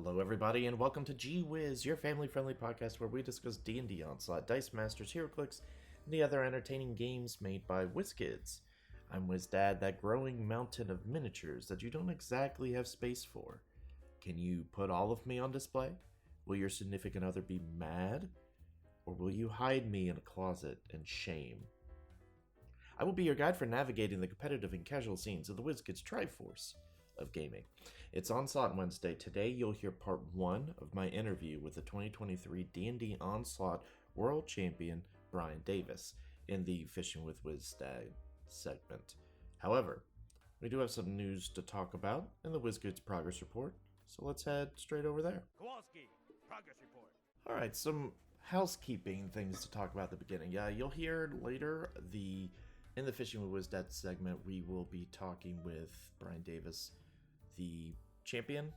Hello everybody and welcome to Whiz, your family-friendly podcast where we discuss D&D Onslaught, Dice Masters, HeroClix, and the other entertaining games made by Whiz Kids. I'm Whiz Dad, that growing mountain of miniatures that you don't exactly have space for. Can you put all of me on display? Will your significant other be mad? Or will you hide me in a closet in shame? I will be your guide for navigating the competitive and casual scenes of the Whiz Kids Triforce of gaming. It's Onslaught Wednesday. Today you'll hear part 1 of my interview with the 2023 D&D Onslaught World Champion Bryan Davis in the Fishing with Whiz Dad segment. However, we do have some news to talk about in the Whiz Kids Progress Report, so let's head straight over there. Kowalski, Progress Report. Alright, some housekeeping things to talk about at the beginning. Yeah, you'll hear later in the Fishing with Whiz Dad segment, we will be talking with Bryan Davis, the champion,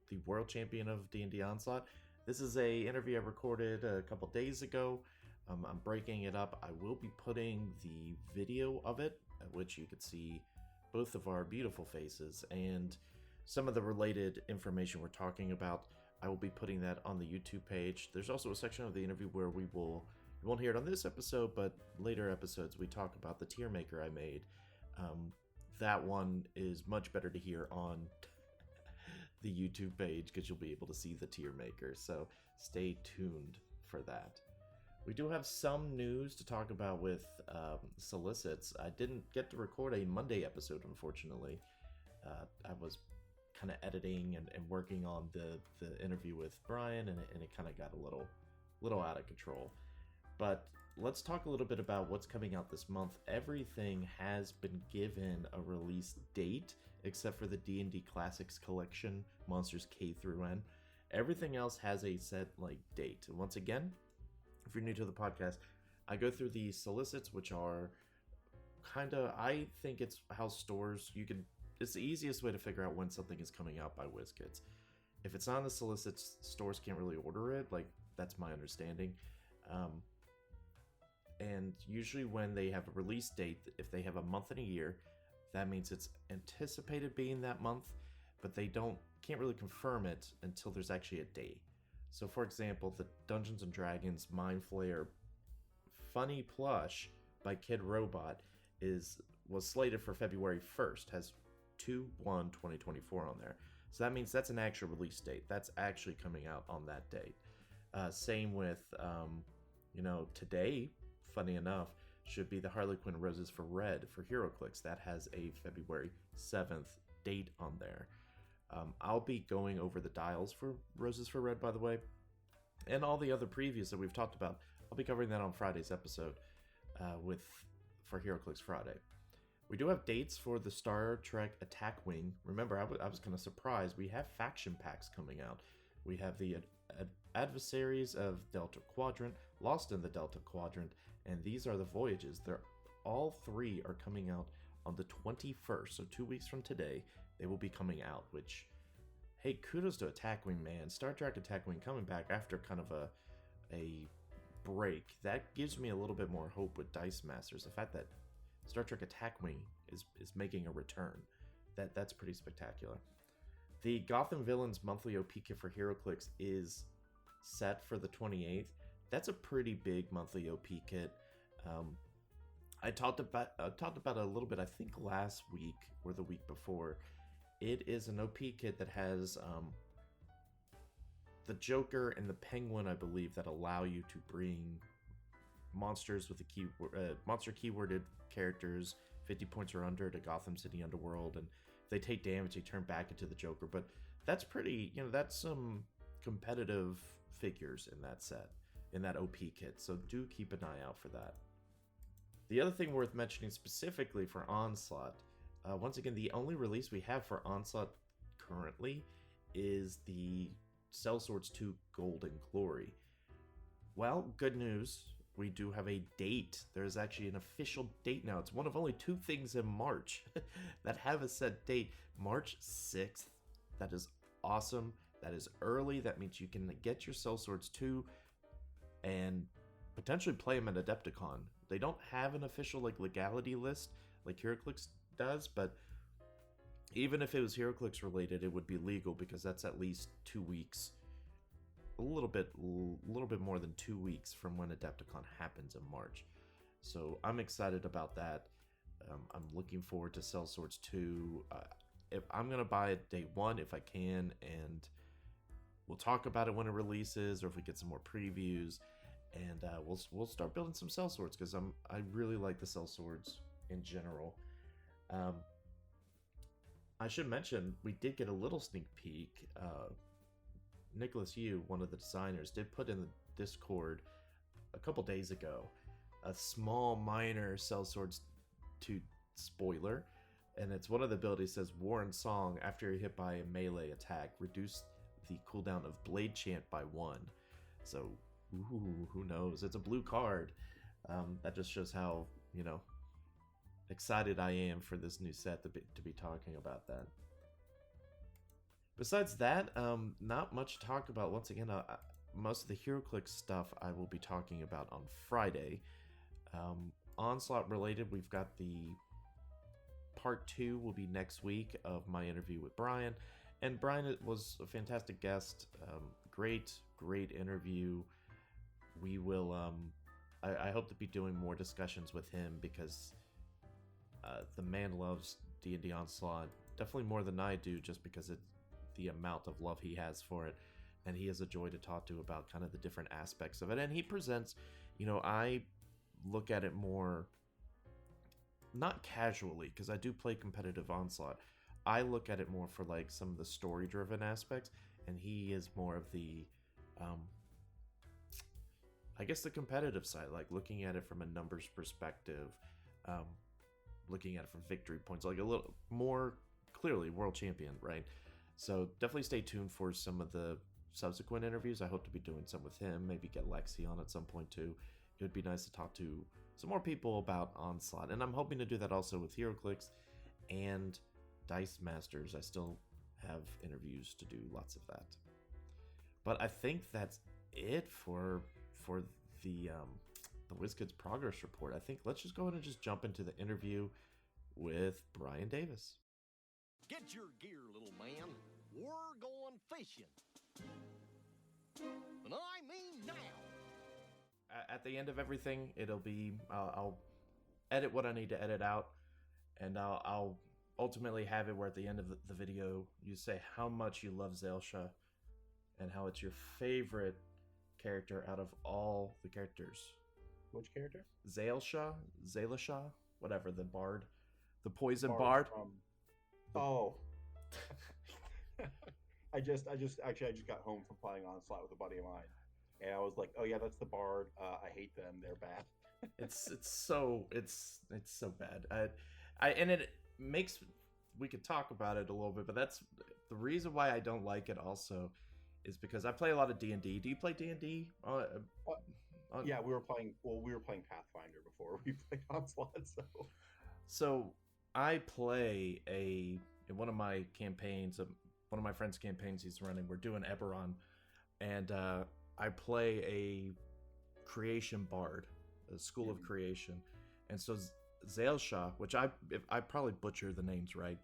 the world champion of D&D Onslaught. This is a interview I recorded a couple days ago. I'm breaking it up. I will be putting the video of it, at which you could see both of our beautiful faces and some of the related information we're talking about. I will be putting that on the YouTube page. There's also a section of the interview where you won't hear it on this episode, but later episodes we talk about the tier maker I made. That one is much better to hear on the YouTube page because you'll be able to see the tier maker, so stay tuned for that. We do have some news to talk about with solicits. I didn't get to record a Monday episode, unfortunately. I was kind of editing and working on the interview with Bryan, and it kind of got a little out of control. But let's talk a little bit about what's coming out this month. Everything has been given a release date, except for the D&D Classics Collection, Monsters K through N. Everything else has a set date. And once again, if you're new to the podcast, I go through the solicits, which are I think it's how stores, it's the easiest way to figure out when something is coming out by WizKids. If it's not on the solicits, stores can't really order it. That's my understanding. And usually when they have a release date, if they have a month and a year, that means it's anticipated being that month, but they can't really confirm it until there's actually a day. So for example, the Dungeons & Dragons Mind Flayer Funny Plush by Kid Robot was slated for February 1st, has 2/1/2024 on there. So that means that's an actual release date. That's actually coming out on that date. Same with, today, funny enough, should be the Harley Quinn Roses for Red for HeroClix. That has a February 7th date on there. I'll be going over the dials for Roses for Red, by the way, and all the other previews that we've talked about. I'll be covering that on Friday's episode for HeroClix Friday. We do have dates for the Star Trek Attack Wing. Remember, I was kind of surprised. We have faction packs coming out. We have the Adversaries of Delta Quadrant, Lost in the Delta Quadrant, and these are the voyages. All three are coming out on the 21st, so 2 weeks from today, they will be coming out, which, hey, kudos to Attack Wing, man. Star Trek Attack Wing coming back after kind of a break. That gives me a little bit more hope with Dice Masters. The fact that Star Trek Attack Wing is making a return, that's pretty spectacular. The Gotham Villains monthly OP kit for HeroClix is set for the 28th. That's a pretty big monthly OP kit. I talked about it a little bit, I think last week or the week before. It is an OP kit that has the Joker and the Penguin, I believe, that allow you to bring monsters with monster keyworded characters 50 points or under to Gotham City Underworld, and if they take damage they turn back into the Joker. But that's pretty, that's some competitive figures in that set, in that OP kit, so do keep an eye out for that. The other thing worth mentioning specifically for Onslaught, once again, the only release we have for Onslaught currently is the Sellswords 2 Golden Glory. Well, good news, we do have a date. There's actually an official date now. It's one of only 2 things in March that have a set date. March 6th. That is awesome. That is early. That means you can get your Sellswords 2 and potentially play them at Adepticon. They don't have an official legality list like HeroClix does, but even if it was HeroClix related, it would be legal because that's at least 2 weeks, a little bit more than 2 weeks from when Adepticon happens in March. So I'm excited about that. I'm looking forward to Sellswords 2. If I'm gonna buy it day one if I can, and we'll talk about it when it releases, or if we get some more previews, and we'll start building some Sellswords because I really like the Sellswords in general. I should mention we did get a little sneak peek. Nicholas Yu, one of the designers, did put in the Discord a couple days ago a small minor Sellswords 2 spoiler, and it's one of the abilities says War and Song after you're hit by a melee attack, reduce the cooldown of Blade Chant by 1. So, who knows? It's a blue card. That just shows how, excited I am for this new set to be talking about that. Besides that, not much to talk about. Once again, most of the HeroClix stuff I will be talking about on Friday. Onslaught related, we've got the part 2 will be next week of my interview with Bryan. And Bryan was a fantastic guest. Great interview. We will, I hope to be doing more discussions with him because the man loves D&D Onslaught definitely more than I do, just because it's the amount of love he has for it. And he is a joy to talk to about kind of the different aspects of it. And he presents, I look at it more, not casually, because I do play competitive Onslaught. I look at it more for like some of the story-driven aspects, and he is more of the, I guess the competitive side, like looking at it from a numbers perspective, looking at it from victory points, like a little more clearly world champion, right? So definitely stay tuned for some of the subsequent interviews. I hope to be doing some with him, maybe get Lexi on at some point too. It would be nice to talk to some more people about Onslaught, and I'm hoping to do that also with HeroClix and Dice Masters. I still have interviews to do, lots of that. But I think that's it for the WizKids progress report. I think let's just go ahead and just jump into the interview with Bryan Davis. Get your gear, little man. We're going fishing. And I mean now. At the end of everything, it'll be I'll edit what I need to edit out, and I'll ultimately have it where at the end of the video you say how much you love Zaelsha and how it's your favorite character out of all the characters. Which character? Zaelsha, whatever, the bard, the poison bard. Oh. I just got home from playing Onslaught with a buddy of mine, and I was like, oh yeah, that's the bard. I hate them. They're bad. it's so bad. And it makes, we could talk about it a little bit, but that's the reason why I don't like it also is because I play a lot of D&D. Do you play D&D? Yeah, we were playing Pathfinder before we played Onslaught, so I play in one of my campaigns, one of my friend's campaigns he's running, we're doing Eberron, and I play a creation bard, a school of creation, and so Zaelsha, which I probably butcher the names right.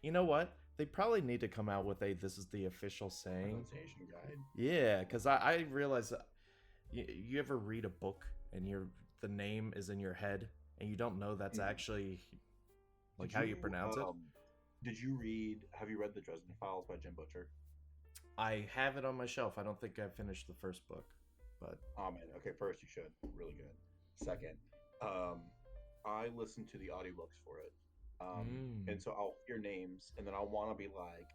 You know what? They probably need to come out with this is the official saying. Pronunciation guide. Yeah, because I realize that you ever read a book and the name is in your head and you don't know that's actually like how you pronounce it. Have you read the Dresden Files by Jim Butcher? I have it on my shelf. I don't think I've finished the first book, but oh man, okay, first you should. Really good. Second, I listen to the audiobooks for it. And so I'll hear names and then I'll want to be like,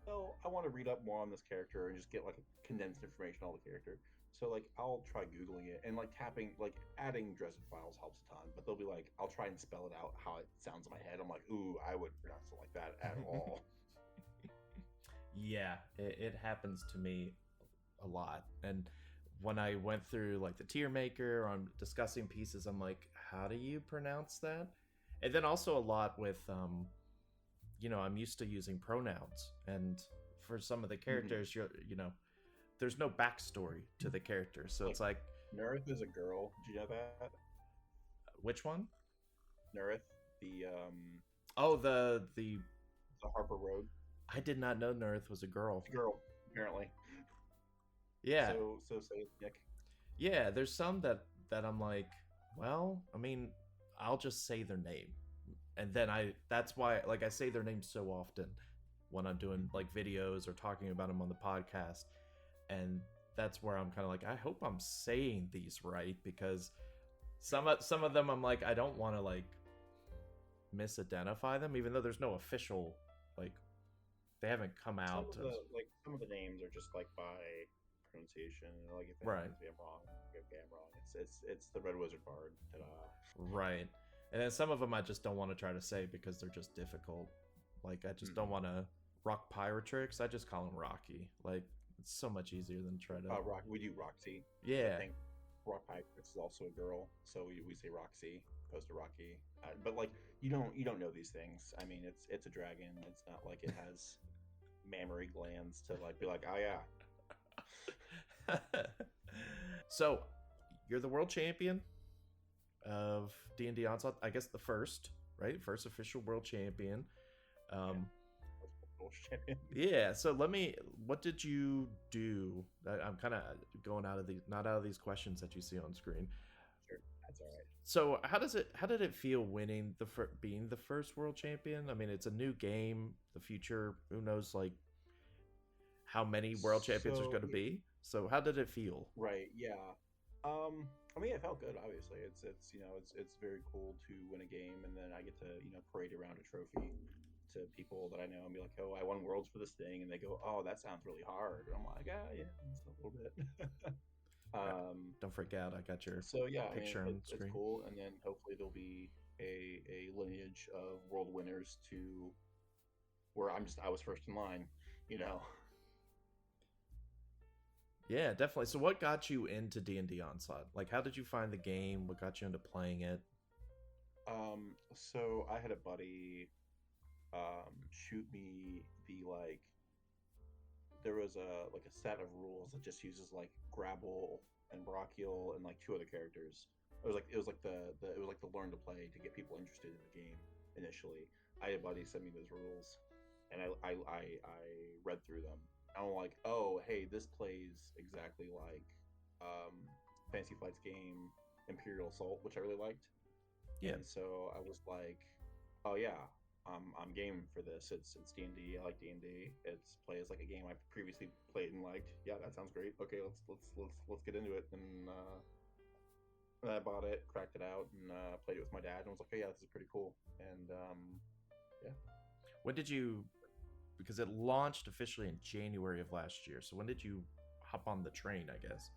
oh, I want to read up more on this character and just get like a condensed information on the character. So like I'll try Googling it, and like adding Dresden Files helps a ton, but they'll be like, I'll try and spell it out how it sounds in my head. I'm like, ooh, I wouldn't pronounce it like that at all. Yeah, it happens to me a lot. And when I went through like the tier maker or I'm discussing pieces, I'm like, how do you pronounce that? And then also a lot with, I'm used to using pronouns, and for some of the characters, there's no backstory to the character, so it's like Nerith is a girl. Did you know that? Which one? Nerith, the the Harper Road. I did not know Nerth was a girl. It's a girl, apparently. Yeah. So say Nick. Yeah, there's some that I'm like, well, I mean, I'll just say their name. And then that's why, like, I say their name so often when I'm doing like videos or talking about them on the podcast. And that's where I'm kind of like, I hope I'm saying these right, because some of them I'm like, I don't want to like misidentify them, even though there's no official, like, they haven't come out. Some of the names are just like by pronunciation. Like if Right. I'm wrong, I'm wrong. It's the Red Wizard Bard. Right. And then some of them I just don't want to try to say because they're just difficult. Like, I just don't want to rock Pyrotrix. I just call him Rocky. Like, it's so much easier than try to. We do Roxy. Yeah. I think Rock Pyrotrix is also a girl, so we say Roxy opposed to Rocky. But like, you don't know these things. I mean, it's a dragon. It's not like it has mammary glands to like be like, oh yeah. So, you're the world champion of D&D Onslaught. I guess the first, right? First official world champion. Yeah. So what did you do? I'm kind of going not out of these questions that you see on screen. Sure, that's all right. So how did it feel winning being the first world champion? I mean, it's a new game. The future, who knows, like how many world champions there's going to be. So how did it feel? Right. Yeah. I mean, it felt good. Obviously, it's it's very cool to win a game, and then I get to parade around a trophy to people that I know and be like, oh, I won worlds for this thing, and they go, oh, that sounds really hard. And I'm like, yeah, it's a little bit. Don't forget, I got your picture on screen. It's cool, and then hopefully there'll be a lineage of world winners to where I was first in line, Yeah, definitely. So what got you into D&D Onslaught? Like, how did you find the game? What got you into playing it? So I had a buddy shoot me there was a set of rules that just uses like Grapple and Brachial and like two other characters. It was like the learn to play to get people interested in the game initially. I had a buddy send me those rules, and I read through them. I'm like, oh, hey, this plays exactly like Fantasy Flight's game Imperial Assault, which I really liked. Yeah. And so I was like, oh yeah, I'm game for this. It's D&D. I like D&D. It plays like a game I previously played and liked. Yeah, that sounds great. Okay, let's get into it. And I bought it, cracked it out, and played it with my dad. And was like, oh yeah, this is pretty cool. And yeah. When did you? Because it launched officially in January of last year. So when did you hop on the train, I guess?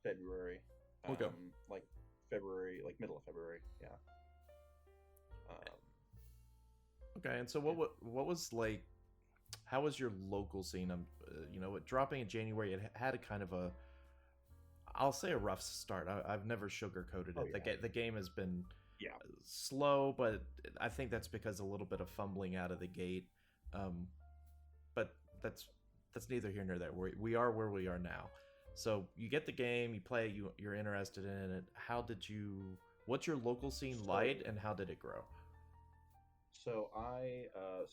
February. Okay. Like February, like middle of February. Yeah. Okay. And so what was like? How was your local scene? Dropping in January, it had a kind of I'll say a rough start. I've never sugarcoated it. Yeah. The game has been slow, but I think that's because a little bit of fumbling out of the gate. But that's neither here nor there. We are where we are now. So you get the game, you play, you're interested in it. What's your local scene like, and how did it grow? So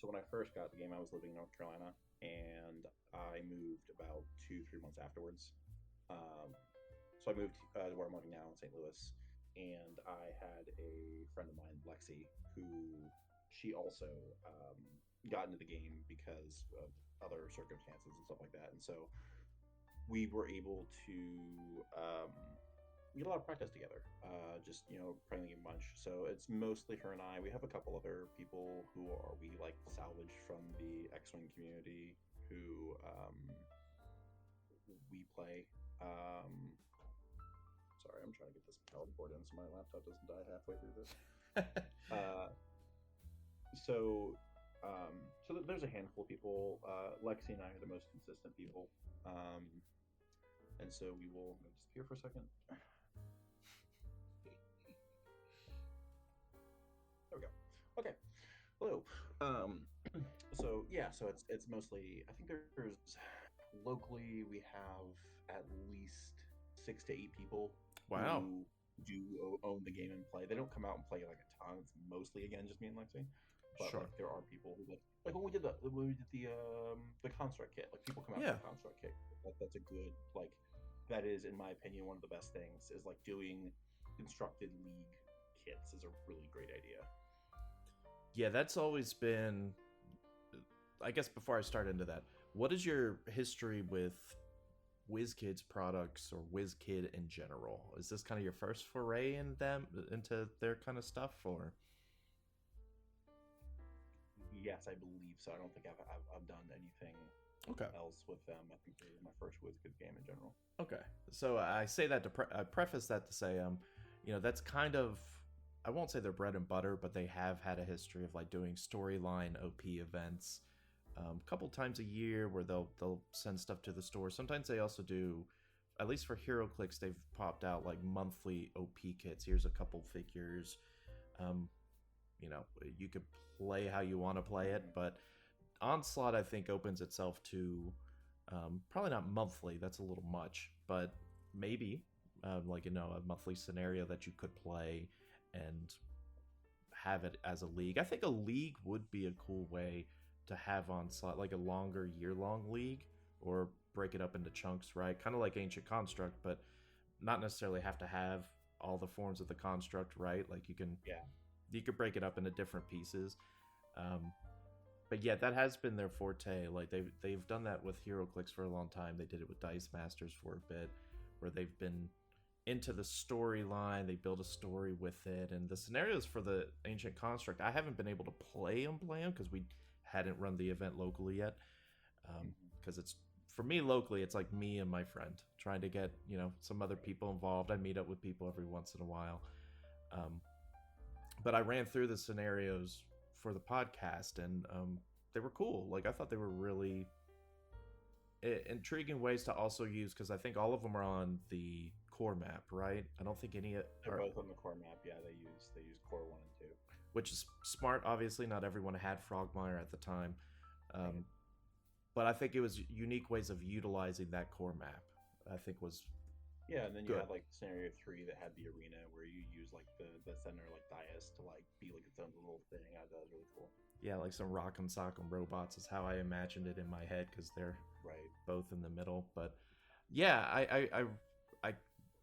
when I first got the game, I was living in North Carolina, and I moved about 2-3 months afterwards. So I moved to where I'm living now in St. Louis, and I had a friend of mine, Lexi, who she also got into the game because of other circumstances and stuff like that. And so we were able to get a lot of practice together, just playing the game a bunch. So it's mostly her and I. We have a couple other people who we like salvaged from the X-Wing community who we play. Sorry, I'm trying to get this power board in so my laptop doesn't die halfway through this. So there's a handful of people. Lexi and I are the most consistent people, and so we will disappear for a second. There we go. Okay. Hello. So it's mostly. I think there's locally we have at least 6 to 8 people. Wow. Who do own the game and play. They don't come out and play like a ton. It's mostly again just me and Lexi. but Sure. like there are people who like when we did the construct kit, like people come out Yeah. to the construct kit. That's a good like that is in my opinion one of the best things is like doing constructed league kits is a really great idea. Yeah, that's always been. I guess before I start into that, what is your history with WizKids products or WizKid in general? Is this kind of your first foray into their kind of stuff, or? Yes, I believe so. I don't think I've done anything else with them. I think it was my first WizKids game in general. Okay, so I say that to I preface that to say, that's kind of, I won't say their bread and butter, but they have had a history of like doing storyline OP events, a couple times a year where they'll send stuff to the store. Sometimes they also do, at least for HeroClix, they've popped out like monthly OP kits. Here's a couple figures. You could play how you want to play it, but Onslaught I think opens itself to probably not monthly. That's a little much, but maybe a monthly scenario that you could play and have it as a league. I think a league would be a cool way to have Onslaught, like a longer year-long league, or break it up into chunks, right? Kind of like Ancient Construct, but not necessarily have to have all the forms of the construct, right? Like you could break it up into different pieces. But yeah, that has been their forte. Like they've done that with HeroClix for a long time. They did it with Dice Masters for a bit, where they've been into the storyline. They build a story with it, and the scenarios for the Ancient Construct, I haven't been able to play them because we hadn't run the event locally yet. Because it's, for me locally, it's like me and my friend trying to get some other people involved. I meet up with people every once in a while. But I ran through the scenarios for the podcast, and they were cool. Like I thought they were really intriguing ways to also use, because I think all of them are on the core map, right? I don't think any They're both on the core map. Yeah, they use core 1 and 2, which is smart. Obviously, not everyone had Frogmire at the time, but I think it was unique ways of utilizing that core map. I think was and then you good. had like scenario 3 that had the arena where you use like the center like dais to like be like its own little thing. I thought that was really cool. Yeah, like some Rock'em Sock'em robots is how I imagined it in my head, because they're both in the middle. But yeah, I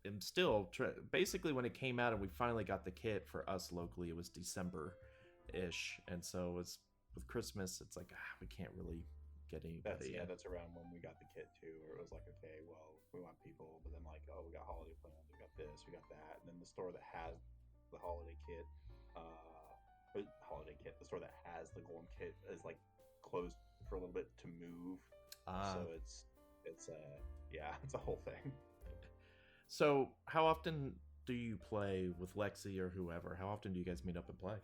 am still basically, when it came out and we finally got the kit for us locally, it was December-ish, and so it's with Christmas, it's like we can't really get anybody. That's around when we got the kit too, where it was like, okay, well, we want people, but then like, oh, we got holiday plans, we got this, we got that, and then the store that has the holiday kit, the store that has the golem kit is like closed for a little bit to move, so it's a whole thing. So how often do you play with Lexi or whoever? How often do you guys meet up and play?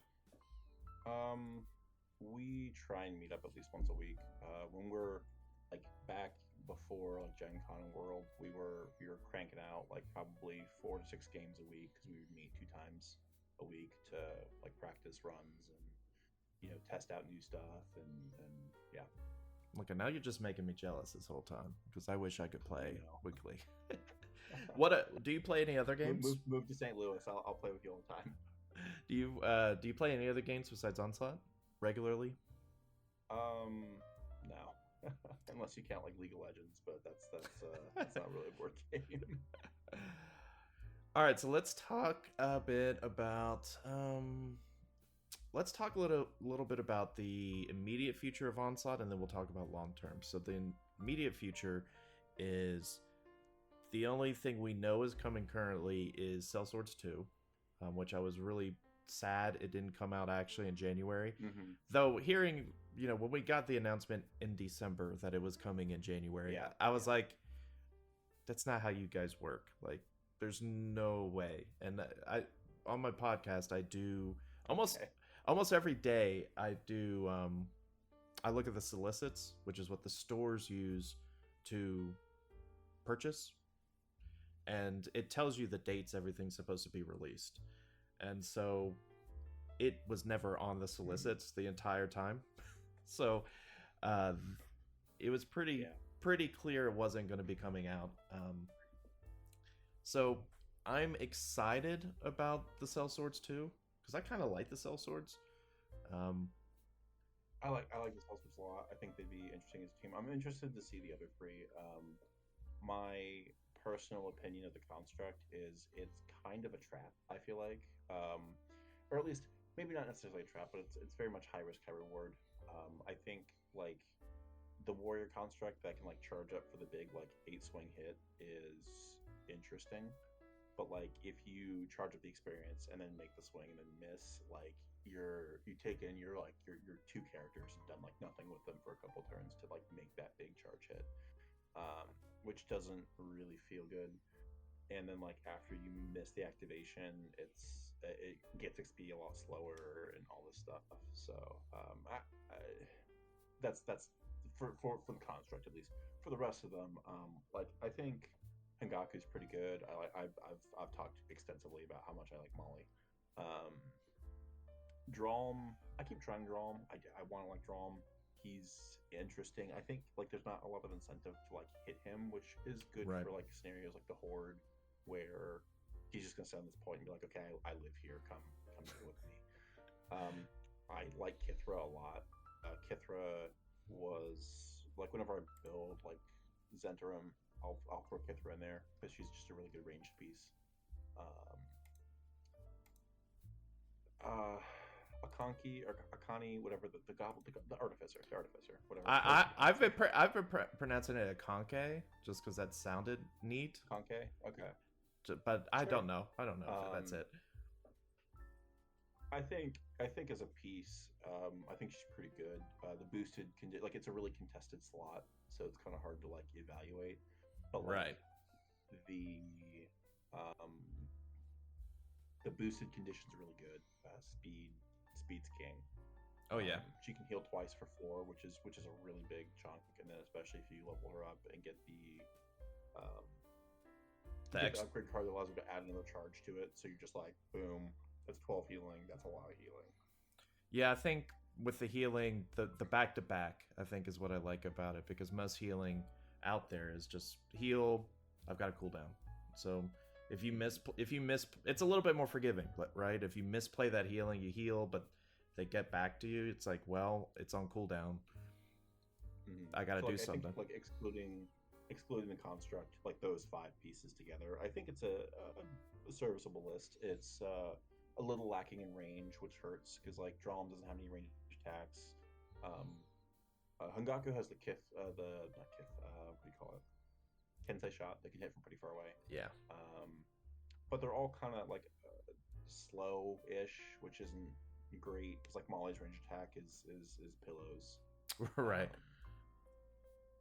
We try and meet up at least once a week. When we're like back before like Gen Con World, we were cranking out like probably 4 to 6 games a week, because we would meet 2 times a week to like practice runs and test out new stuff and yeah. Look, now you're just making me jealous this whole time, because I wish I could play weekly. What do you play any other games? Move to St. Louis. I'll play with you all the time. Do you play any other games besides Onslaught regularly? No, unless you count like League of Legends, but that's not really a board game. All right, so let's talk a bit about let's talk a little bit about the immediate future of Onslaught, and then we'll talk about long term. So the immediate future is, the only thing we know is coming currently is Cell Swords 2, which I was really sad it didn't come out actually in January. Though hearing, when we got the announcement in December that it was coming in January, I was like, that's not how you guys work. Like, there's no way. And I, on my podcast, I do almost every day, I do, I look at the solicits, which is what the stores use to purchase, and it tells you the dates everything's supposed to be released. And so it was never on the solicits the entire time. So it was pretty clear it wasn't going to be coming out. So I'm excited about the Cell Swords 2, because I kind of like the Cell Swords. I like the Spellsmiths a lot. I think they'd be interesting as a team. I'm interested to see the other three. My personal opinion of the construct is it's kind of a trap. I feel like, or at least maybe not necessarily a trap, but it's very much high risk, high reward. I think like the warrior construct that can like charge up for the big like 8 swing hit is interesting, but like if you charge up the experience and then make the swing and then miss, like you take in your two characters and done like nothing with them for a couple turns to like make that big charge hit, which doesn't really feel good. And then like after you miss the activation, it gets XP a lot slower and all this stuff. So that's for the construct at least. For the rest of them, like I think Hangaku's pretty good. I've talked extensively about how much I like Molly. Drom, I keep trying Drom. I want to like Drom. He's interesting. I think like there's not a lot of incentive to like hit him, which is good Right. for like scenarios like the Horde, where he's just gonna stand on this point and be like, okay, I live here. Come here with me. I like Kithra a lot. Kithra was like whenever I build like Zentarum, I'll throw Kithra in there because she's just a really good ranged piece. Akanki or Akani, whatever the artificer, whatever. I've been pronouncing it a conke just because that sounded neat. Kanke, okay. But I Sure. don't know. I don't know if that's it. I think as a piece, I think she's pretty good. The boosted like it's a really contested slot, so it's kind of hard to like evaluate. But like, Right. The boosted conditions are really good. Speed's king. Oh yeah. She can heal twice for 4, which is a really big chunk, and then especially if you level her up and get the upgrade card that allows you to add another charge to it, so you're just like, boom, that's 12 healing. That's a lot of healing. Yeah, I think with the healing, the back to back, I think is what I like about it, because most healing out there is just heal. I've got a cooldown, so if you miss, it's a little bit more forgiving, right? If you misplay that healing, you heal, but they get back to you. It's like, well, it's on cooldown. I got to do something. I think, like excluding the construct, like those 5 pieces together, I think it's a serviceable list. It's a little lacking in range, which hurts because like Drom doesn't have any ranged attacks. Hangaku has the Kith, what do you call it? Kensei shot that can hit from pretty far away. Yeah. But they're all kind of like slow-ish, which isn't great. It's like Molly's range attack is pillows. Right.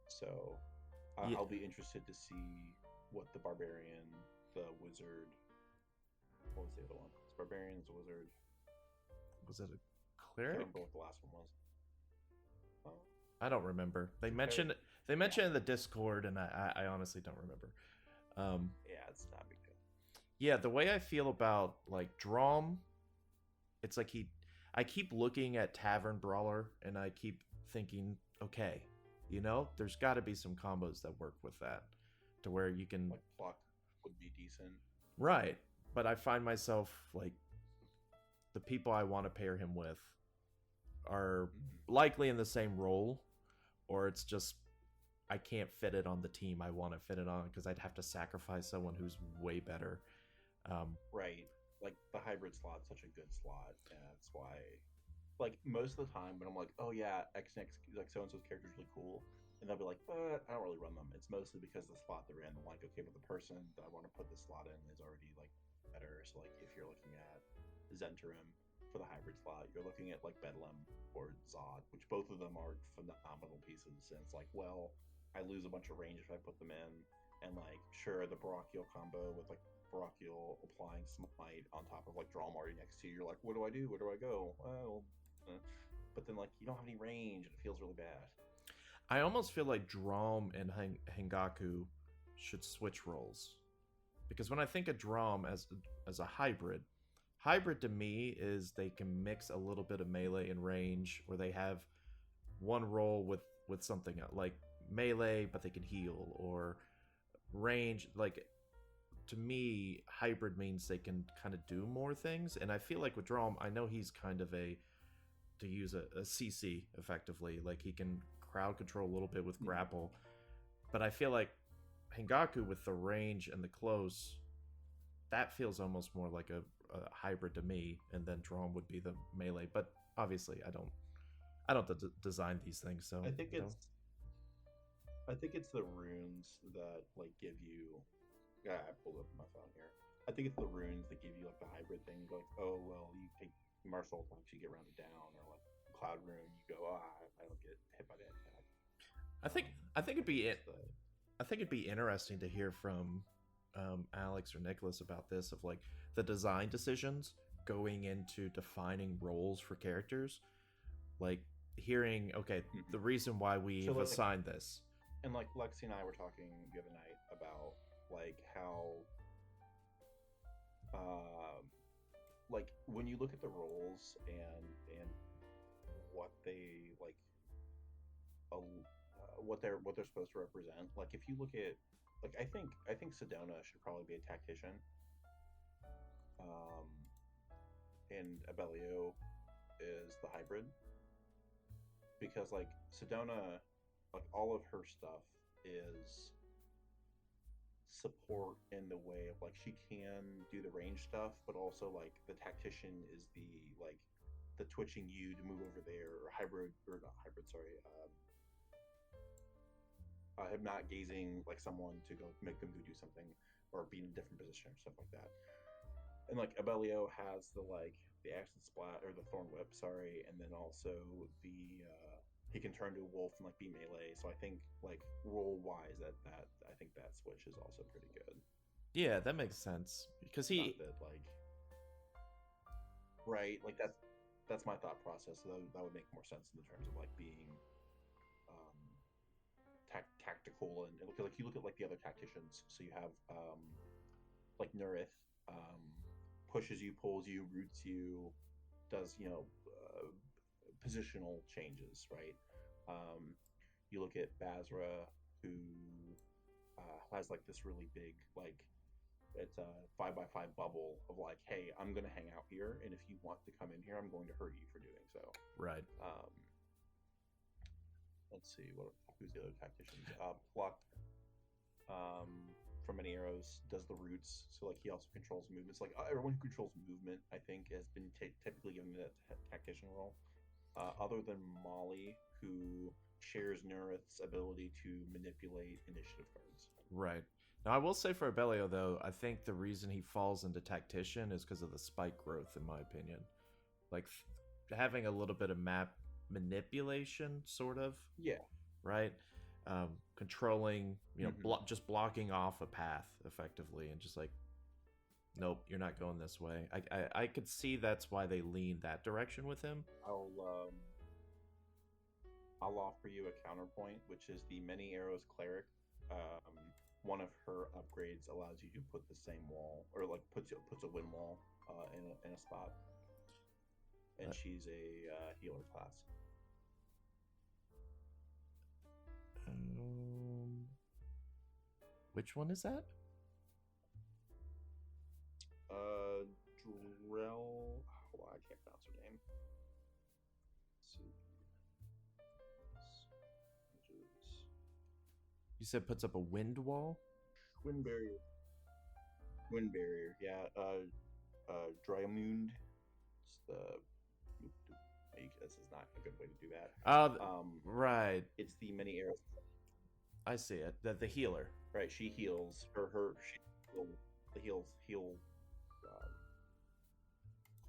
So Yeah. I'll be interested to see what the barbarian, the wizard. What was the other one? It's barbarian, it's a wizard. Was it a I can't clear? remember what the last one was. Oh, I don't remember. They mentioned it in the Discord, and I honestly don't remember. yeah, it's not a big deal. Yeah, the way I feel about like Drom, it's like I keep looking at Tavern Brawler, and I keep thinking, okay, there's got to be some combos that work with that, to where you can Like pluck would be decent. right. But I find myself like the people I want to pair him with are likely in the same role, or it's just I can't fit it on the team I want to fit it on because I'd have to sacrifice someone who's way better. Right. Like the hybrid slot's such a good slot, and that's why. Like most of the time, when I'm like, oh yeah, X like so and so's character is really cool, and they'll be like, but I don't really run them. It's mostly because the slot they're in. I'm like, okay, but the person that I want to put this slot in is already like better. So like, if you're looking at Zentarum for the hybrid slot, you're looking at like Bedlam or Zod, which both of them are phenomenal pieces. And it's like, well, I lose a bunch of range if I put them in, and like, sure, the Barakiel combo with like Barakiel applying Smite on top of like Drum already next to you, you're like, what do I do? Where do I go? Well, but then like you don't have any range, and it feels really bad. I almost feel like Drom and Hangaku should switch roles, because when I think of Drom as a hybrid to me is they can mix a little bit of melee and range, where they have one role with something else, like melee but they can heal, or range. Like, to me, hybrid means they can kind of do more things, and I feel like with Drom, I know he's kind of a to use a CC effectively. Like he can crowd control a little bit with grapple, but I feel like Hengaku with the range and the close, that feels almost more like a hybrid to me. And then Drom would be the melee, but obviously I don't design these things, so I think it's the runes that like give you. Yeah, I pulled up my phone here. I think it's the runes that give you like the hybrid thing. Like, oh well, you take martial attacks, you get rounded down, or like cloud rune, you go, I don't get hit by that attack. I think it'd be interesting to hear from Alex or Nicholas about this, of like the design decisions going into defining roles for characters, like hearing the reason why we've assigned this. And like Lexi and I were talking the other night about like how like when you look at the roles and what they like what they're supposed to represent, like if you look at like I think Sedona should probably be a tactician, and Abellio is the hybrid, because like Sedona, like all of her stuff is support in the way of like she can do the range stuff, but also like the tactician is the like the twitching you to move over there, or not gazing like someone to go make them do something or be in a different position or stuff like that. And like Abellio has the like the action splat or the thorn whip, and then also the he can turn to a wolf and like be melee. So I think like role wise that I think that switch is also pretty good. Yeah, that makes sense because he right, like that's my thought process. So that would make more sense in the terms of like being tactical, and like you look at like the other tacticians. So you have like Nurith, pushes you, pulls you, roots you, does positional changes, right? You look at Basra, who has like this really big like it's a 5x5 bubble of like, hey, I'm gonna hang out here, and if you want to come in here, I'm going to hurt you for doing so. Right. Let's see who's the other tacticians. Pluck from many arrows does the roots, so like he also controls movements. Like everyone who controls movement, I think, has been typically given that tactician role. Other than Molly, who shares Nurith's ability to manipulate initiative cards. Right. Now, I will say for Abellio, though, I think the reason he falls into Tactician is because of the spike growth, in my opinion. Like, having a little bit of map manipulation, sort of. Yeah. Right? Controlling, just blocking off a path, effectively, and just like, nope, you're not going this way. I could see that's why they lean that direction with him. I'll offer you a counterpoint, which is the Many Arrows Cleric. One of her upgrades allows you to put the same wall, or like puts a wind wall in a spot, and she's a healer class. Which one is that? Drell. Oh, I can't pronounce her name. Let's see. You said puts up a wind wall? Wind barrier. Yeah. Drymund. It's the. This is not a good way to do that. Right. It's the Many Arrows. I see it. The healer. Right. She heals. The heal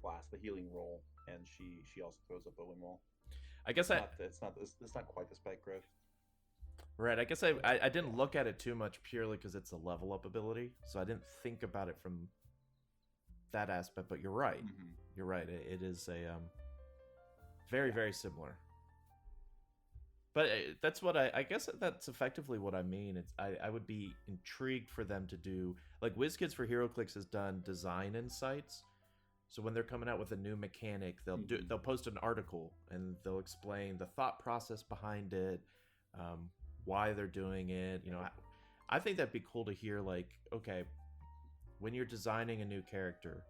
class, the healing roll, and she also throws up a wind wall. I guess it's not quite the spike growth. Right. I guess I didn't look at it too much purely because it's a level up ability, so I didn't think about it from that aspect. But you're right. Mm-hmm. You're right. It is a very very similar. But that's what I guess that's effectively what I mean. It's I would be intrigued for them to do, like WizKids for HeroClix has done design insights. So when they're coming out with a new mechanic, they'll post an article and they'll explain the thought process behind it, why they're doing it. I think that'd be cool to hear. Like, okay, when you're designing a new character,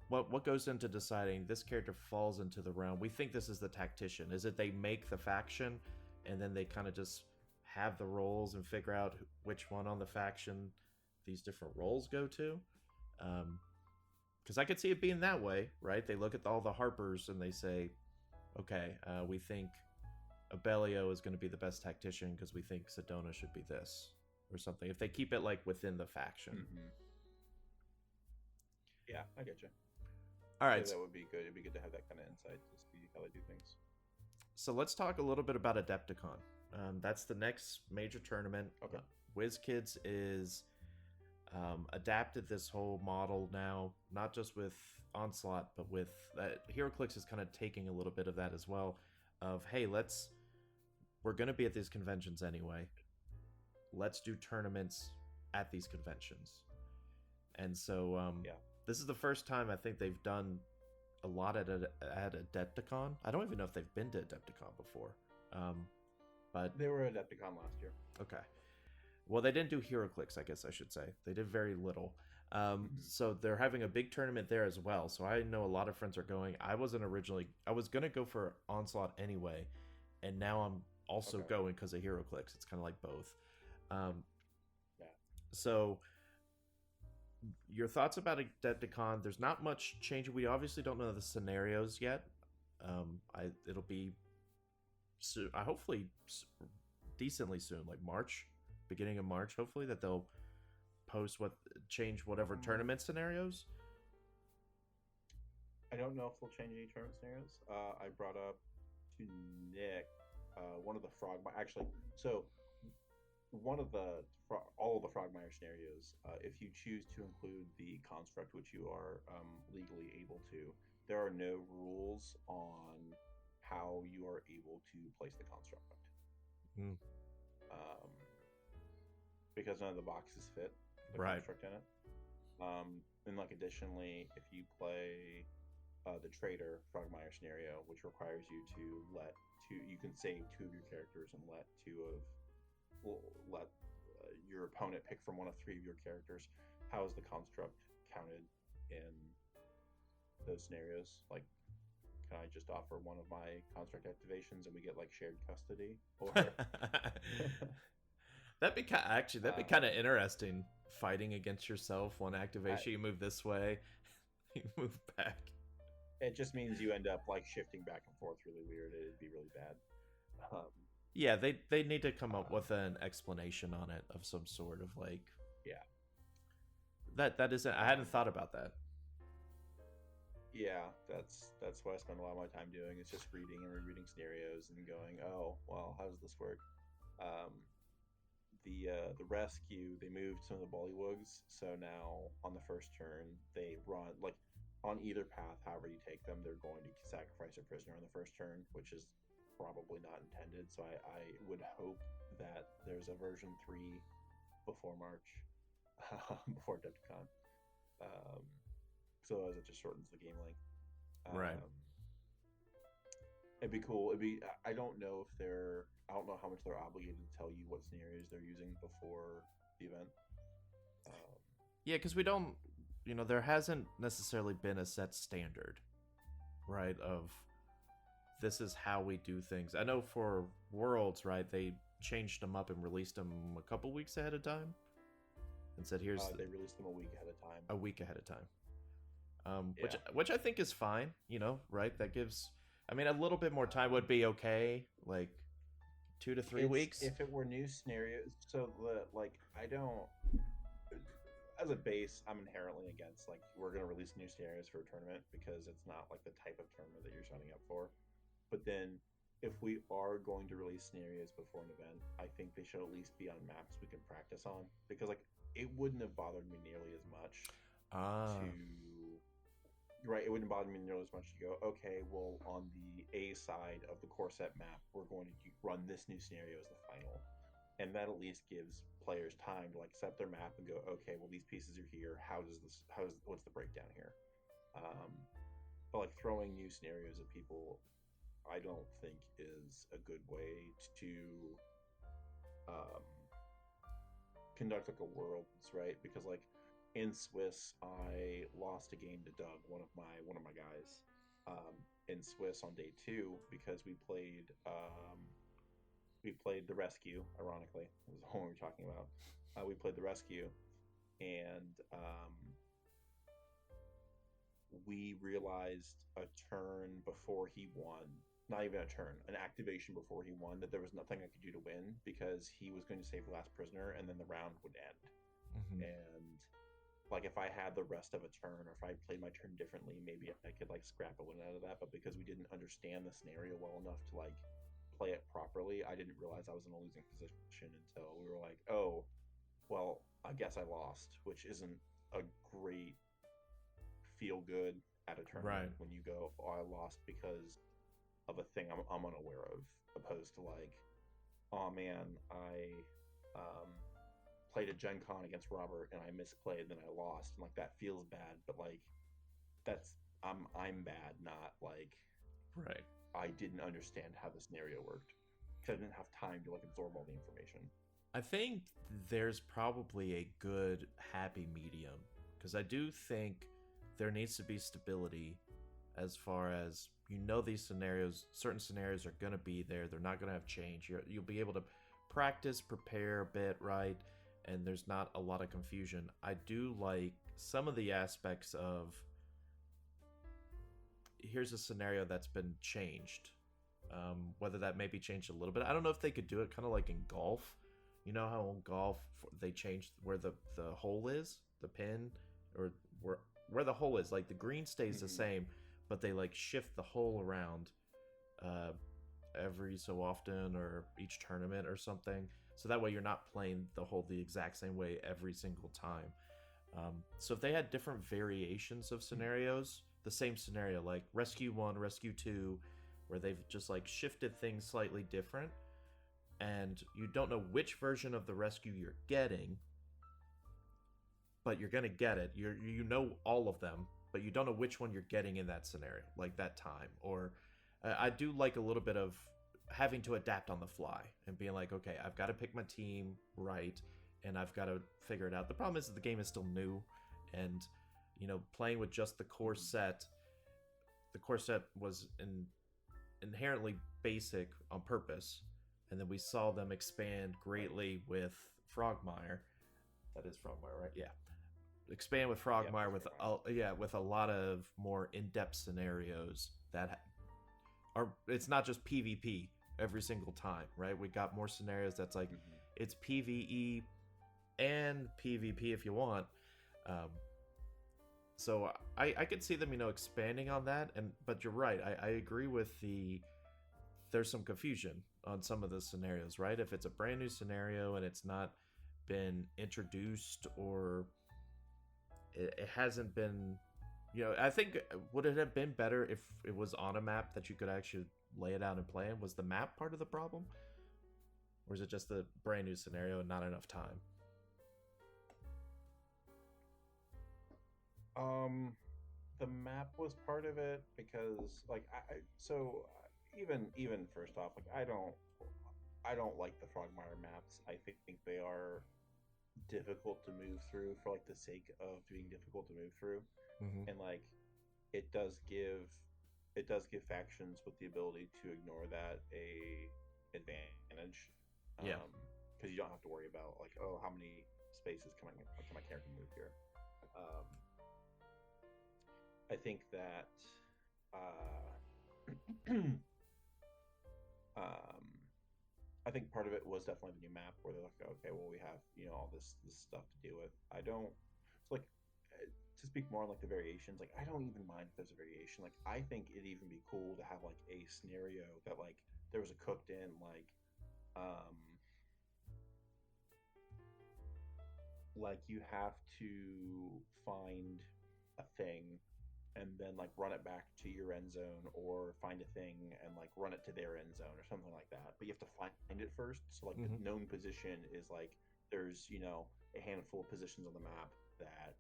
what goes into deciding this character falls into the realm? We think this is the tactician. Is it they make the faction, and then they kind of just have the roles and figure out which one on the faction these different roles go to? Because I could see it being that way, right? They look at all the Harpers and they say, okay, we think Abellio is going to be the best tactician because we think Sedona should be this or something. If they keep it like within the faction. Mm-hmm. Yeah, I get you. All right. So that would be good. It'd be good to have that kind of insight to see how they do things. So let's talk a little bit about Adepticon. That's the next major tournament. Okay. WizKids is adapted this whole model now, not just with Onslaught, but with HeroClix is kind of taking a little bit of that as well. Of hey, we're going to be at these conventions anyway. Let's do tournaments at these conventions. And so this is the first time I think they've done a lot at Adepticon. I don't even know if they've been to Adepticon before. But they were at Adepticon last year. Okay. Well, they didn't do HeroClix, I guess I should say. They did very little. So they're having a big tournament there as well. So I know a lot of friends are going. I was going to go for Onslaught anyway. And now I'm also going because of HeroClix. It's kind of like both. So your thoughts about Adepticon? There's not much change. We obviously don't know the scenarios yet. It'll be soon. Hopefully decently soon, like March, beginning of March. Hopefully that they'll change whatever tournament scenarios. I don't know if they'll change any tournament scenarios. I brought up to Nick one of the all of the Frogmire scenarios, if you choose to include the construct, which you are legally able to, there are no rules on how you are able to place the construct. Because none of the boxes fit the construct in it. And like additionally, if you play the Traitor Frogmire scenario, which requires you to you can save 2 of your characters and let your opponent pick from one of 3 of your characters. How is the construct counted in those scenarios? Like, can I just offer one of my construct activations and we get like shared custody? Or that'd be kind of interesting. Fighting against yourself, one activation, you move this way, you move back. It just means you end up like shifting back and forth really weird. It'd be really bad. Yeah, they need to come up with an explanation on it of some sort of like. Yeah. That isn't. I hadn't thought about that. Yeah, that's what I spend a lot of my time doing. Is just reading and rereading scenarios and going, oh well, how does this work? The rescue, they moved some of the bullywugs, so now on the first turn they run like on either path. However you take them, they're going to sacrifice a prisoner on the first turn, which is probably not intended. So I would hope that there's a version 3 before March, before Adepticon, so as it just shortens the game length. Right. It'd be cool. I don't know how much they're obligated to tell you what scenarios they're using before the event. Yeah, because we don't, there hasn't necessarily been a set standard, right, of this is how we do things. I know for Worlds, right, they changed them up and released them a couple weeks ahead of time and said, here's... they released them a week ahead of time. A week ahead of time. Which I think is fine, right? That gives... I mean, a little bit more time would be okay, like 2 to 3 weeks. If it were new scenarios, I don't... As a base, I'm inherently against, like, we're going to release new scenarios for a tournament because it's not, like, the type of tournament that you're signing up for. But then, if we are going to release scenarios before an event, I think they should at least be on maps we can practice on. Because, like, it wouldn't have bothered me nearly as much Right, it wouldn't bother me nearly as much to go, okay, well, on the A side of the core set map, we're going to run this new scenario as the final. And that at least gives players time to like set their map and go, okay, well, these pieces are here. What's the breakdown here? But like throwing new scenarios at people, I don't think is a good way to conduct like a Worlds, right? Because like in Swiss, I lost a game to Doug, one of my guys, in Swiss on day 2 because we played the rescue. Ironically, it was the one we were talking about. We played the rescue, and we realized a turn before he won. Not even a turn, an activation before he won, that there was nothing I could do to win because he was going to save the last prisoner, and then the round would end. And like if I had the rest of a turn, or if I played my turn differently, maybe I could like scrap a win out of that. But because we didn't understand the scenario well enough to like play it properly, I didn't realize I was in a losing position until we were like, oh, well, I guess I lost, which isn't a great feel good at a tournament when you go, oh, I lost because of a thing I'm unaware of, opposed to like, oh man, I played a Gen Con against Robert and I misplayed, then I lost, and like that feels bad, but like that's I'm bad, not like I didn't understand how the scenario worked because I didn't have time to like absorb all the information. I think there's probably a good happy medium, because I do think there needs to be stability as far as, you know, these scenarios, certain scenarios are going to be there. They're not going to have change. You'll be able to practice, prepare a bit, right? And there's not a lot of confusion. I do like some of the aspects of, here's a scenario that's been changed. Whether that may be changed a little bit. I don't know if they could do it kind of like in golf. You know how in golf they changed where the hole is, the pin, or where the hole is. Like the green stays the same, but they like shift the hole around every so often, or each tournament or something. So that way you're not playing the hole the exact same way every single time. So if they had different variations of scenarios, the same scenario, like Rescue 1, Rescue 2, where they've just like shifted things slightly different, and you don't know which version of the rescue you're getting, but you're going to get it. You know all of them, but you don't know which one you're getting in that scenario, like that time. Or I do like a little bit of having to adapt on the fly and being like, okay, I've got to pick my team right, and I've got to figure it out. The problem is that the game is still new, and you know, playing with just the core set was inherently basic on purpose, and then we saw them expand greatly with Frogmire. That is Frogmire, right? Yeah. Expand with Frogmire with a lot of more in-depth scenarios that are, it's not just PvP every single time, right? We got more scenarios that's like it's PvE and PvP if you want. So I could see them, you know, expanding on that, but you're right. I agree with there's some confusion on some of the scenarios, right? If it's a brand new scenario and it's not been introduced, or it hasn't been, you know, I think, would it have been better if it was on a map that you could actually lay it out and play in? Was the map part of the problem? Or is it just the brand new scenario and not enough time? The map was part of it, because like even first off, like I don't like the Frogmire maps. I think they are difficult to move through for like the sake of being difficult to move through. And like it does give factions with the ability to ignore that a advantage. Because you don't have to worry about like, oh, how many spaces can my character move here. I think that I think part of it was definitely the new map, where they're like, okay, well, we have, you know, all this stuff to deal with. I don't, so like, to speak more on like the variations, like I don't even mind if there's a variation. Like I think it'd even be cool to have like a scenario that like there was a cooked in like you have to find a thing and then like run it back to your end zone, or find a thing and like run it to their end zone or something like that. But you have to find it first. So like the known position is like there's, you know, a handful of positions on the map that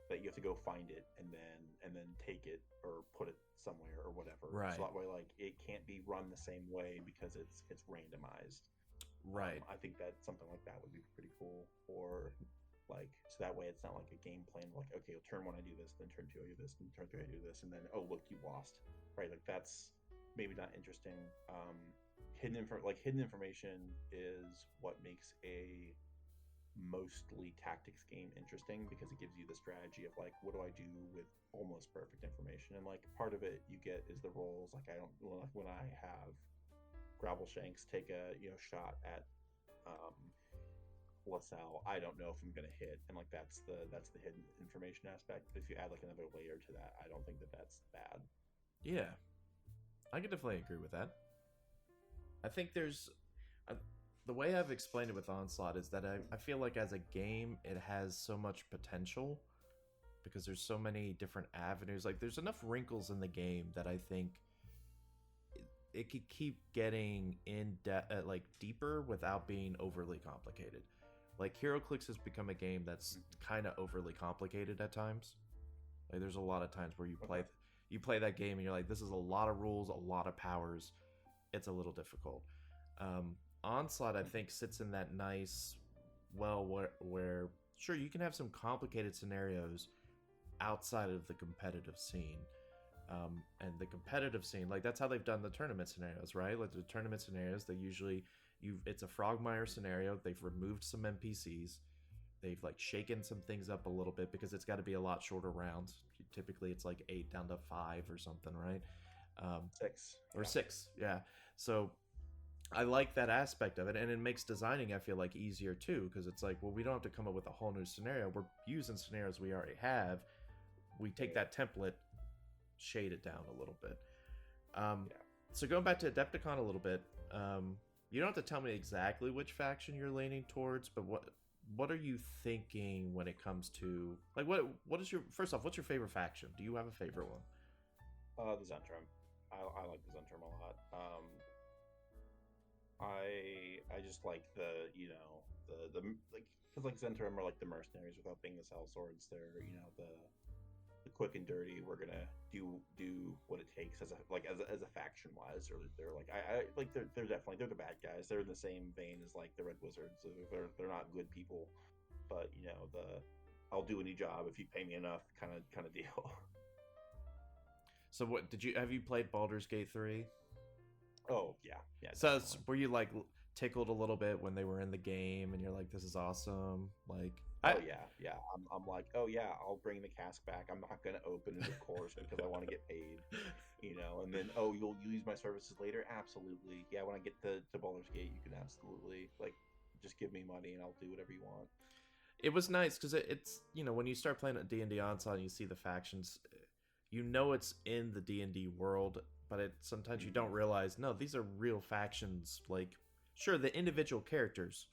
that you have to go find it and then take it or put it somewhere or whatever. Right. So that way like it can't be run the same way because it's randomized. Right. I think that something like that would be pretty cool. Or like So that way it's not like a game plan like, okay, well, turn 1 I do this, then turn 2 I do this, and turn 3 I do this, and then oh look, you lost, right? Like that's maybe not interesting. Hidden information is what makes a mostly tactics game interesting, because it gives you the strategy of like, what do I do with almost perfect information? And like part of it you get is the rolls. Like I don't, like when I have gravel shanks take a shot at LaSalle, I don't know if I'm gonna hit, and like that's the hidden information aspect. But if you add like another layer to that, I don't think that's bad. Yeah, I can definitely agree with that. I think there's the way I've explained it with Onslaught is that I feel like as a game it has so much potential because there's so many different avenues. Like there's enough wrinkles in the game that I think it could keep getting like deeper without being overly complicated. Like HeroClix has become a game that's kind of overly complicated at times. Like there's a lot of times where you play that game and you're like, this is a lot of rules, a lot of powers. It's a little difficult. Onslaught, I think, sits in that nice, where sure you can have some complicated scenarios outside of the competitive scene, and the competitive scene, like that's how they've done the tournament scenarios, right? Like the tournament scenarios, they usually it's a Frogmire scenario. They've removed some NPCs. They've like shaken some things up a little bit because it's got to be a lot shorter rounds. Typically, it's like 8 down to 5 or something, right? 6 or 6, yeah. So I like that aspect of it, and it makes designing, I feel like, easier too, because it's like, well, we don't have to come up with a whole new scenario. We're using scenarios we already have. We take that template, shade it down a little bit. So going back to Adepticon a little bit, you don't have to tell me exactly which faction you're leaning towards, but what are you thinking when it comes to, like, what is your, first off, what's your favorite faction? Do you have a favorite one? The Zentrum. I like the Zentrum a lot. I just like the like, because like Zentrum are like the mercenaries without being the sellswords. They're the quick and dirty. We're gonna do what it takes as a faction wise. Or they're like I like they're definitely they're the bad guys. They're in the same vein as like the Red Wizards. They're not good people, but I'll do any job if you pay me enough kind of deal. So what have you played Baldur's Gate 3? Oh yeah. So were you like tickled a little bit when they were in the game and you're like, this is awesome? Like, yeah. I'm like, oh yeah, I'll bring the cask back. I'm not gonna open it, of course, because I want to get paid, And then, oh, you'll use my services later? Absolutely. Yeah, when I get to Baldur's Gate, you can absolutely just give me money and I'll do whatever you want. It was nice because it's when you start playing at D&D Onslaught and you see the factions, it's in the D&D world, but sometimes you don't realize, no, these are real factions. Like, sure, the individual characters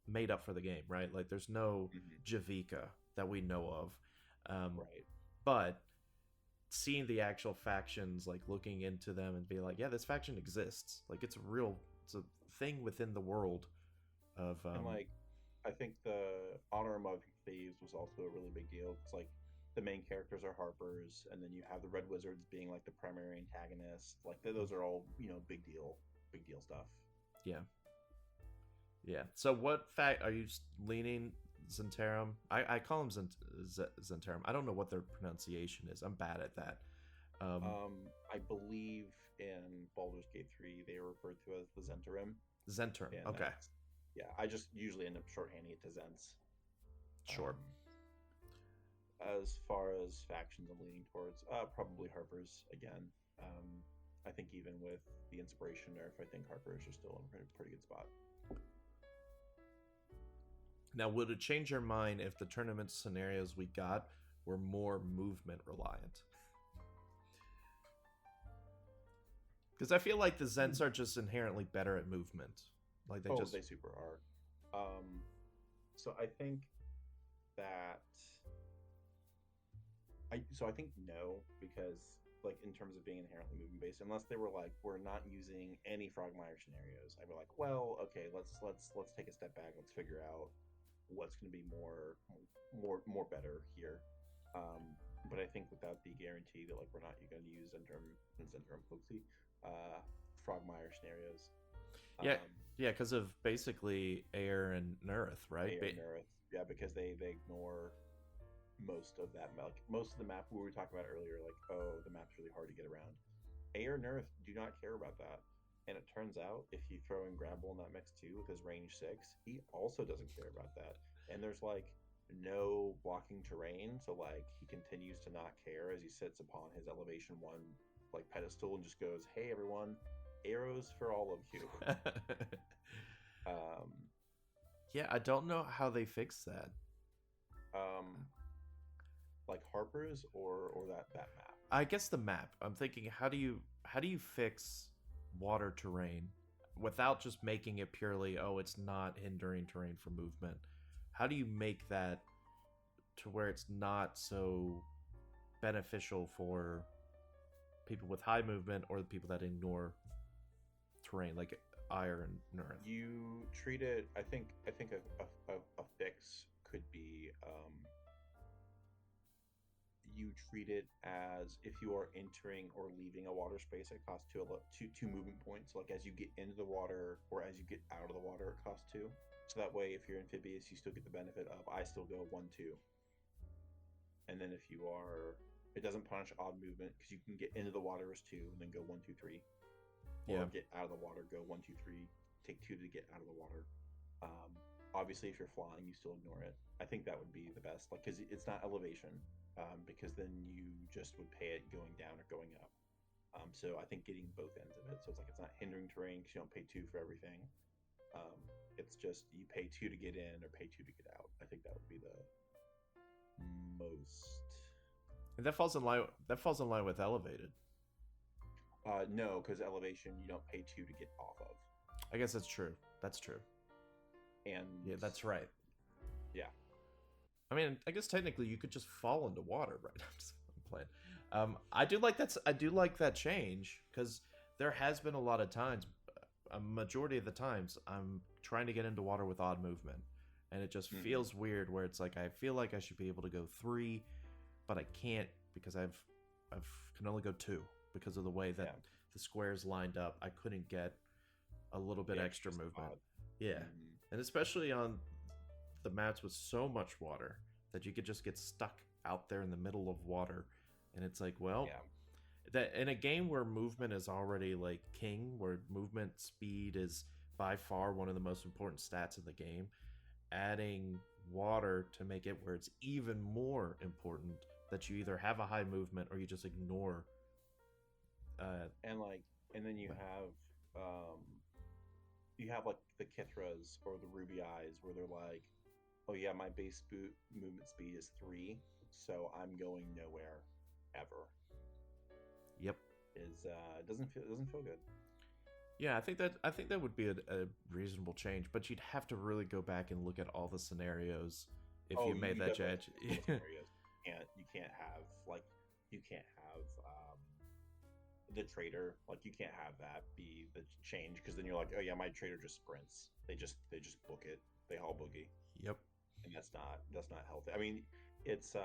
made up for the game, right? Like, there's no Javika that we know of. Right. But seeing the actual factions, like, looking into them and be like, yeah, this faction exists. Like, it's a thing within the world of... and, like, I think the Honor Among Thieves was also a really big deal. It's like, the main characters are Harpers, and then you have the Red Wizards being like the primary antagonist. Like those are all big deal stuff. Yeah. So what fact are you leaning? Zentarum? I call them Zentarum. I don't know what their pronunciation is. I'm bad at that. I believe in Baldur's Gate 3 they are referred to as the Zentarum. Zentarum. Okay. Yeah, I just usually end up shorthanding it to Zents. Sure. As far as factions I'm leaning towards, probably Harpers again. I think even with the inspiration nerf, I think Harpers are still in a pretty good spot. Now, would it change your mind if the tournament scenarios we got were more movement reliant? Because I feel like the Zents are just inherently better at movement. Like they super are. So I think that. I think no, because like in terms of being inherently movement based, unless they were like, we're not using any Frogmire scenarios, I'd be like, well, okay, let's take a step back, let's figure out what's going to be more better here. But I think without the guarantee that like we're not going to use Zentrum Frogmire scenarios. Yeah, Yeah, because of basically air and earth, right? Air and earth. Yeah, because they ignore most of that. Like most of the map we were talking about earlier, like, oh, the map's really hard to get around. Air and earth do not care about that. And it turns out if you throw in Grapple in that mix too with his range 6, he also doesn't care about that. And there's like no blocking terrain, so like he continues to not care as he sits upon his elevation 1 like pedestal and just goes, "Hey everyone, arrows for all of you." Yeah, I don't know how they fix that. Like Harper's or that map. I guess the map. I'm thinking, how do you fix water terrain without just making it purely, oh, it's not hindering terrain for movement? How do you make that to where it's not so beneficial for people with high movement or the people that ignore terrain like iron and earth? You treat it. I think a fix could be. You treat it as if you are entering or leaving a water space, it costs two movement points. Like as you get into the water or as you get out of the water, it costs 2. So that way, if you're amphibious, you still get the benefit of I still go 1-2. And then if you are, it doesn't punish odd movement because you can get into the water as 2 and then go 1-2-3. Or get out of the water, go 1-2-3, take 2 to get out of the water. Obviously, if you're flying, you still ignore it. I think that would be the best, like because it's not elevation, because then you just would pay it going down or going up. So I think getting both ends of it, so it's like it's not hindering terrain because you don't pay 2 for everything. It's just you pay 2 to get in or pay 2 to get out. I think that would be the most. And that falls in line. That falls in line with elevated. No, because elevation you don't pay 2 to get off of. I guess that's true. That's true. And yeah, that's right. Yeah. I mean, I guess technically you could just fall into water, right? I'm playing. I do like that. I do like that change because there has been a lot of times, a majority of the times, I'm trying to get into water with odd movement, and it just feels weird. Where it's like I feel like I should be able to go 3, but I can't because I've can only go 2 because of the way that the squares lined up. I couldn't get a little bit extra movement. Yeah. And especially on the maps with so much water that you could just get stuck out there in the middle of water. And it's like, well, that in a game where movement is already like king, where movement speed is by far one of the most important stats in the game, adding water to make it where it's even more important that you either have a high movement or you just ignore. And then you have like the Kithras or the Ruby Eyes where they're like, oh yeah, my base movement speed is 3, so I'm going nowhere ever. Yep. It doesn't feel good. Yeah, I think that would be a reasonable change, but you'd have to really go back and look at all the scenarios if you made that change. You can't have the trader, like you can't have that be the change because then you're like, oh yeah, my trader just sprints. They just book it. They haul boogie. Yep. And that's not healthy. I mean, it's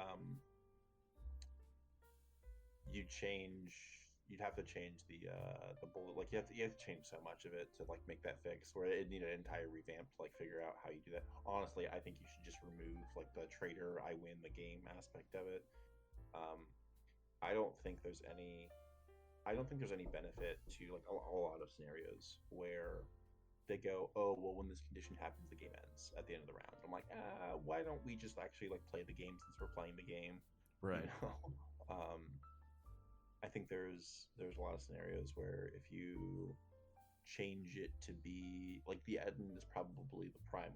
you'd have to change the bullet. Like you have to change so much of it to like make that fix where it needed an entire revamp to like figure out how you do that. Honestly, I think you should just remove like the trader I win the game aspect of it. I don't think there's any benefit to like a lot of scenarios where they go, oh well, when this condition happens, the game ends at the end of the round. I'm like, why don't we just actually like play the game since we're playing the game, right? You know? I think there's a lot of scenarios where if you change it to be like the Etten is probably the prime.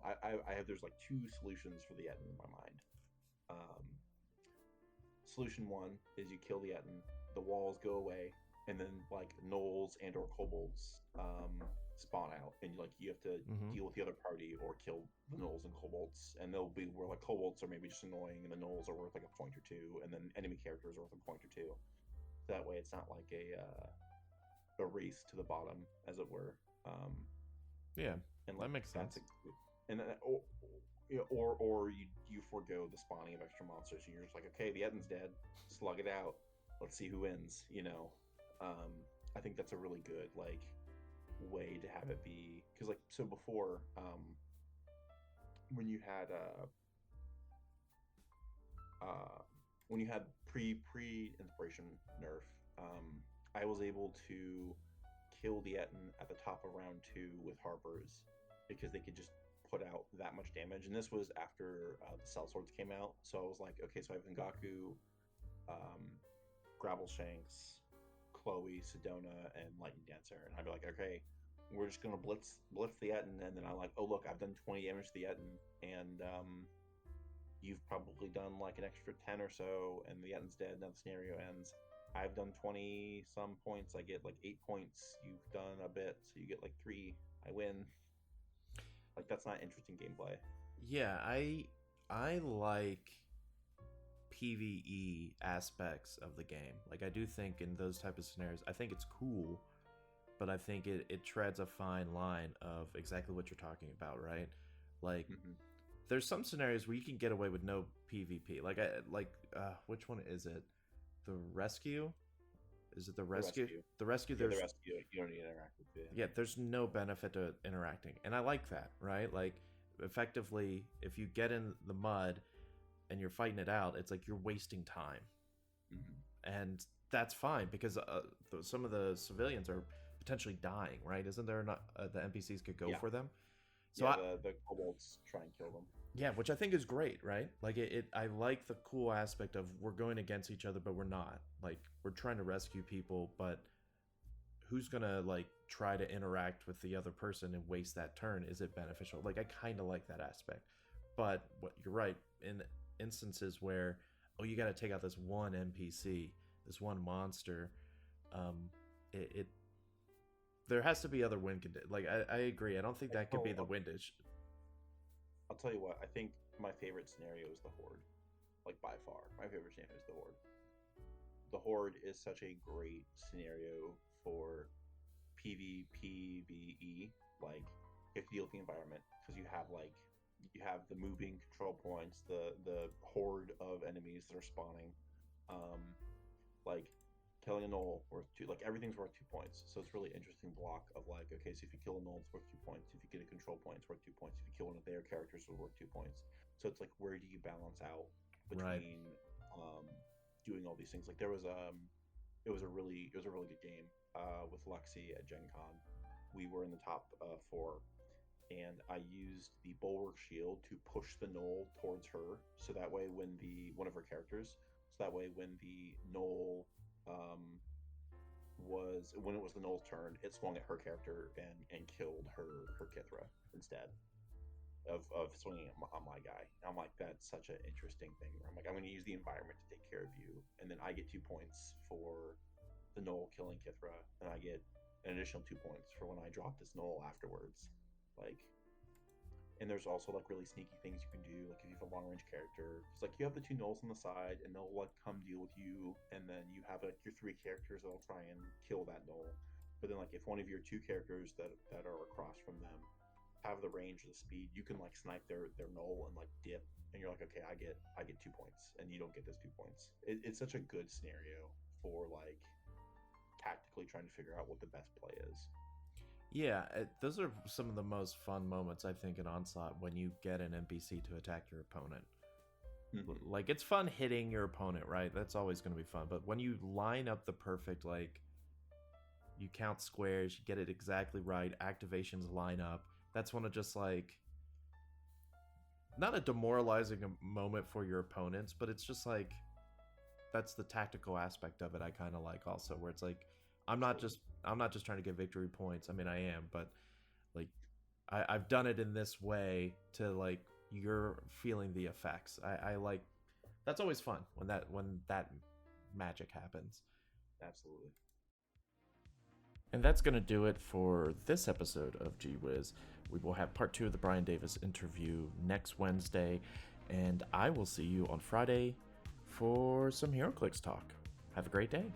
There's like 2 solutions for the Etten in my mind. Solution 1 is you kill the Etten, the walls go away, and then like gnolls and or kobolds spawn out, and like you have to deal with the other party or kill the gnolls and kobolds, and they'll be where like kobolds are maybe just annoying, and the gnolls are worth like a point or 2, and then enemy characters are worth a point or 2. So that way, it's not like a race to the bottom, as it were. Yeah, and that makes sense. And then, or you forego the spawning of extra monsters, and you're just like, okay, the Etten's dead, slug it out. Let's see who wins. You know, I think that's a really good like way to have it be, because like so before, when you had when you had pre inspiration nerf, I was able to kill the Etten at the top of round 2 with harbors because they could just put out that much damage. And this was after the Cell Swords came out, so I was like, okay, so I have Ngaku, Grabbleshanks, Chloe, Sedona, and Lightning Dancer, and I'd be like, okay, we're just gonna blitz the Etten, and then I'm like, oh look, I've done 20 damage to the Etten, and you've probably done like an extra 10 or so, and the Etten's dead, now the scenario ends. I've done 20 some points, I get like 8 points, you've done a bit, so you get like 3, I win. Like, that's not interesting gameplay. Yeah, I like PvE aspects of the game. Like, I do think in those type of scenarios, I think it's cool, but I think it treads a fine line of exactly what you're talking about, right? Like, there's some scenarios where you can get away with no PvP. Like, which one is it? The Rescue? Is it the Rescue? The Rescue. Yeah, the Rescue. You don't need to interact with it. Yeah, there's no benefit to interacting, and I like that, right? Like, effectively, if you get in the mud and you're fighting it out, it's like you're wasting time, and that's fine because some of the civilians are potentially dying, right? Isn't there not the NPCs could go for them? So yeah, the kobolds try and kill them. Yeah, which I think is great, right? Like I like the cool aspect of we're going against each other, but we're not. Like, we're trying to rescue people, but who's gonna like try to interact with the other person and waste that turn? Is it beneficial? Like, I kind of like that aspect, but you're right, in instances where you got to take out this one NPC, this one monster, there has to be other win conditions. Like, I agree. I don't think that could be the windage. I'll tell you what, I think my favorite scenario is the Horde. Like, by far. My favorite scenario is the Horde. The Horde is such a great scenario for PvPvE. Like, you have to deal with the environment, because you have the moving control points, the horde of enemies that are spawning. Like, killing a gnoll worth 2, like, everything's worth 2 points. So it's really interesting block of like, okay, so if you kill a gnoll, it's worth 2 points. If you get a control point, it's worth 2 points. If you kill one of their characters, it's worth 2 points. So it's like, where do you balance out between doing all these things? Like, there was it was a really good game with Lexi at Gen Con. We were in the top 4, and I used the Bulwark Shield to push the gnoll towards her, so that way when the gnoll when it was the gnoll's turn, it swung at her character and killed her Kithra instead of swinging on my guy. And I'm like, that's such an interesting thing. I'm like, I'm going to use the environment to take care of you, and then I get 2 points for the gnoll killing Kithra, and I get an additional 2 points for when I drop this gnoll afterwards. Like, and there's also like really sneaky things you can do, like if you have a long range character, because like you have the 2 gnolls on the side, and they'll like come deal with you, and then you have like your 3 characters that'll try and kill that gnoll. But then like if one of your 2 characters that are across from them have the range or the speed, you can like snipe their gnoll and like dip, and you're like, okay, I get 2 points, and you don't get those 2 points. It's such a good scenario for like tactically trying to figure out what the best play is. Yeah, those are some of the most fun moments, I think, in Onslaught, when you get an NPC to attack your opponent. Like, it's fun hitting your opponent, right? That's always going to be fun. But when you line up the perfect, like, you count squares, you get it exactly right, activations line up, that's when it just, like, not a demoralizing moment for your opponents, but it's just, like, that's the tactical aspect of it I kind of like also, where it's like, I'm not just trying to get victory points. I mean, I am, but like I've done it in this way to like you're feeling the effects. I like, that's always fun when that magic happens. Absolutely. And that's going to do it for this episode of Whiz. We will have part 2 of the Bryan Davis interview next Wednesday, and I will see you on Friday for some HeroClix talk. Have a great day.